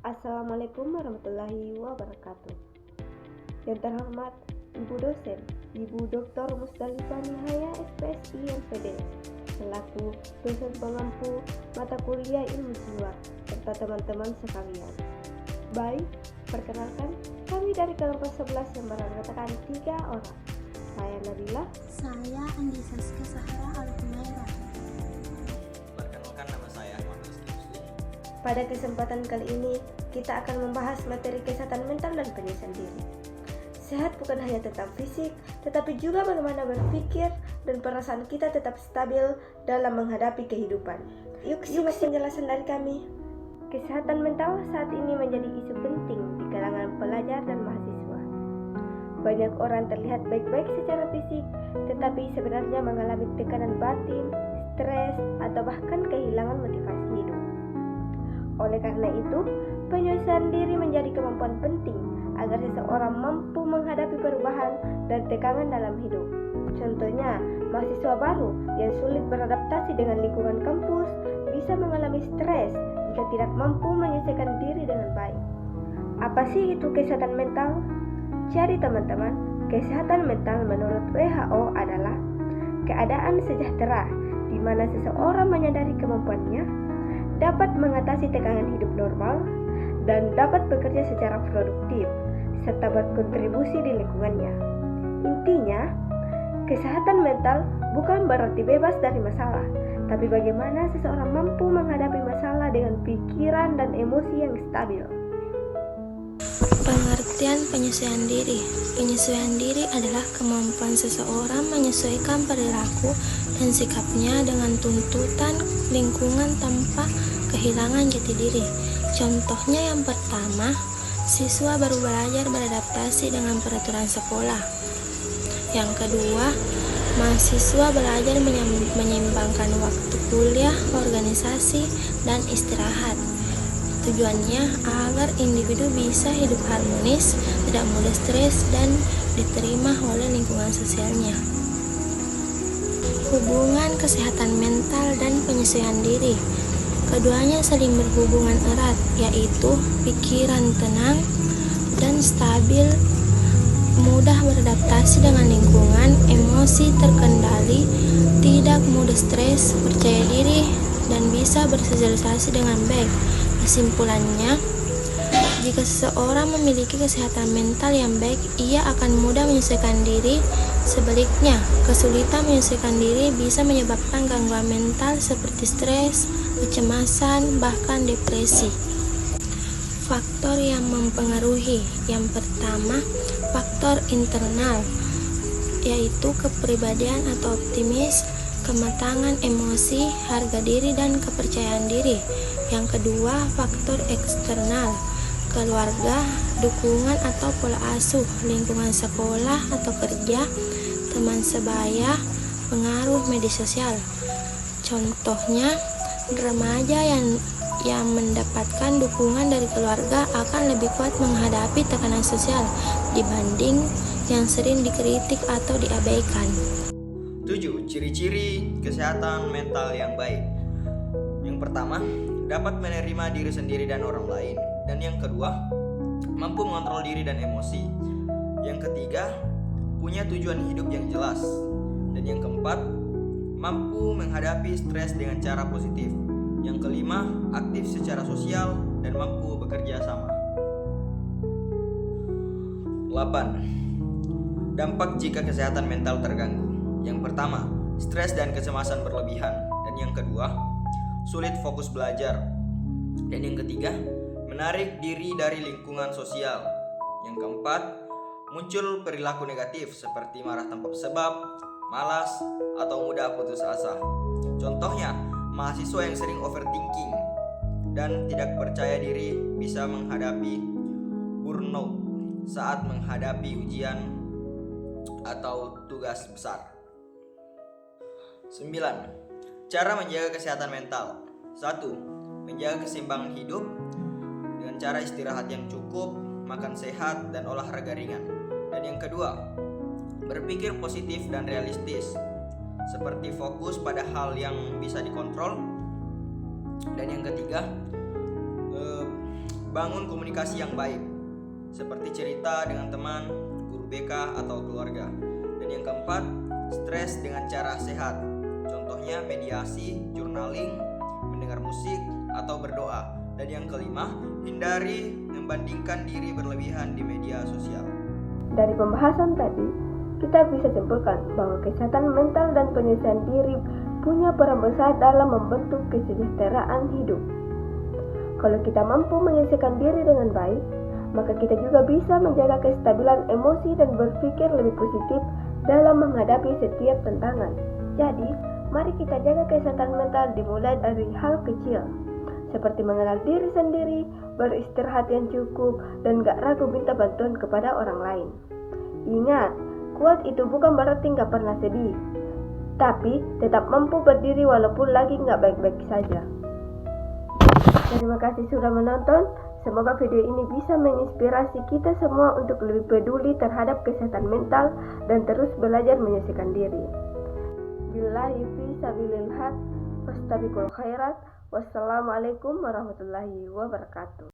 Assalamualaikum warahmatullahi wabarakatuh. Yang terhormat Ibu dosen, Ibu Dr. Musdalifah Nihaya SPSI MPD, selaku dosen pengampu mata kuliah ilmu jiwa, serta teman-teman sekalian. Baik, perkenalkan kami dari kelompok 11 yang beranggotakan 3 orang. Saya Nabila. Saya Andi Saska Sahara Al-Humaira. Perkenalkan, nama saya Ahmad Rizky Muslim. Pada kesempatan kali ini, kita akan membahas materi kesehatan mental dan penyesuaian diri. Sehat bukan hanya tentang fisik, tetapi juga bagaimana berpikir dan perasaan kita tetap stabil dalam menghadapi kehidupan. Yuk penjelasan dari kami. Kesehatan mental saat ini menjadi isu penting di kalangan pelajar dan mahasiswa. Banyak orang terlihat baik-baik secara fisik, tetapi sebenarnya mengalami tekanan batin, stres, atau bahkan kehilangan motivasi hidup. Oleh karena itu, penyesuaian diri menjadi kemampuan penting agar seseorang mampu menghadapi perubahan dan tekanan dalam hidup. Contohnya, mahasiswa baru yang sulit beradaptasi dengan lingkungan kampus bisa mengalami stres jika tidak mampu menyesuaikan diri dengan baik. Apa sih itu kesehatan mental? Jadi teman-teman, kesehatan mental menurut WHO adalah keadaan sejahtera di mana seseorang menyadari kemampuannya, dapat mengatasi tekanan hidup normal, dan dapat bekerja secara produktif, serta berkontribusi di lingkungannya. Intinya, kesehatan mental bukan berarti bebas dari masalah, tapi bagaimana seseorang mampu menghadapi masalah dengan pikiran dan emosi yang stabil. Pengertian penyesuaian diri. Penyesuaian diri adalah kemampuan seseorang menyesuaikan perilaku dan sikapnya dengan tuntutan lingkungan tanpa kehilangan jati diri. Contohnya yang pertama, siswa baru belajar beradaptasi dengan peraturan sekolah. Yang kedua, mahasiswa belajar menyeimbangkan waktu kuliah, organisasi, dan istirahat. Tujuannya agar individu bisa hidup harmonis, tidak mudah stres, dan diterima oleh lingkungan sosialnya. Hubungan kesehatan mental dan penyesuaian diri. Keduanya saling berhubungan erat, yaitu pikiran tenang dan stabil, mudah beradaptasi dengan lingkungan, emosi terkendali, tidak mudah stres, percaya diri, dan bisa bersosialisasi dengan baik. Kesimpulannya, jika seseorang memiliki kesehatan mental yang baik, ia akan mudah menyesuaikan diri. Sebaliknya, kesulitan menyesuaikan diri bisa menyebabkan gangguan mental seperti stres, kecemasan, bahkan depresi. Faktor yang mempengaruhi. Yang pertama, faktor internal, yaitu kepribadian atau optimis, kematangan emosi, harga diri, dan kepercayaan diri. Yang kedua, faktor eksternal, keluarga, dukungan atau pola asuh, lingkungan sekolah atau kerja, teman sebaya, pengaruh media sosial. Contohnya, remaja yang mendapatkan dukungan dari keluarga akan lebih kuat menghadapi tekanan sosial dibanding yang sering dikritik atau diabaikan. 7. Ciri-ciri kesehatan mental yang baik. Yang pertama, dapat menerima diri sendiri dan orang lain. Dan yang kedua, mampu mengontrol diri dan emosi. Yang ketiga, punya tujuan hidup yang jelas. Dan yang keempat, mampu menghadapi stres dengan cara positif. Yang kelima, aktif secara sosial dan mampu bekerja sama. 8. Dampak jika kesehatan mental terganggu. Yang pertama, stres dan kecemasan berlebihan. Dan yang kedua, sulit fokus belajar. Dan yang ketiga, menarik diri dari lingkungan sosial. Yang keempat, muncul perilaku negatif seperti marah tanpa sebab, malas, atau mudah putus asa. Contohnya, mahasiswa yang sering overthinking dan tidak percaya diri bisa menghadapi burnout saat menghadapi ujian atau tugas besar. 9. Cara menjaga kesehatan mental. 1. Menjaga keseimbangan hidup dengan cara istirahat yang cukup, makan sehat, dan olahraga ringan. Dan yang kedua, berpikir positif dan realistis, seperti fokus pada hal yang bisa dikontrol. Dan yang ketiga, bangun komunikasi yang baik, seperti cerita dengan teman, guru BK, atau keluarga. Dan yang keempat, stres dengan cara sehat. Contohnya mediasi, journaling, mendengar musik, atau berdoa. Dan yang kelima, hindari membandingkan diri berlebihan di media sosial. Dari pembahasan tadi, kita bisa simpulkan bahwa kesehatan mental dan penyelesaian diri punya peran besar dalam membentuk kesejahteraan hidup. Kalau kita mampu menyelesaikan diri dengan baik, maka kita juga bisa menjaga kestabilan emosi dan berpikir lebih positif dalam menghadapi setiap tantangan. Jadi, mari kita jaga kesehatan mental dimulai dari hal kecil, seperti mengenal diri sendiri, beristirahat yang cukup, dan gak ragu minta bantuan kepada orang lain. Ingat, kuat itu bukan berarti gak pernah sedih, tapi tetap mampu berdiri walaupun lagi gak baik-baik saja. Terima kasih sudah menonton. Semoga video ini bisa menginspirasi kita semua untuk lebih peduli terhadap kesehatan mental dan terus belajar menyelesaikan diri. Billahi fi sabilil haq, wastabiqul khairat. Wassalamualaikum warahmatullahi wabarakatuh.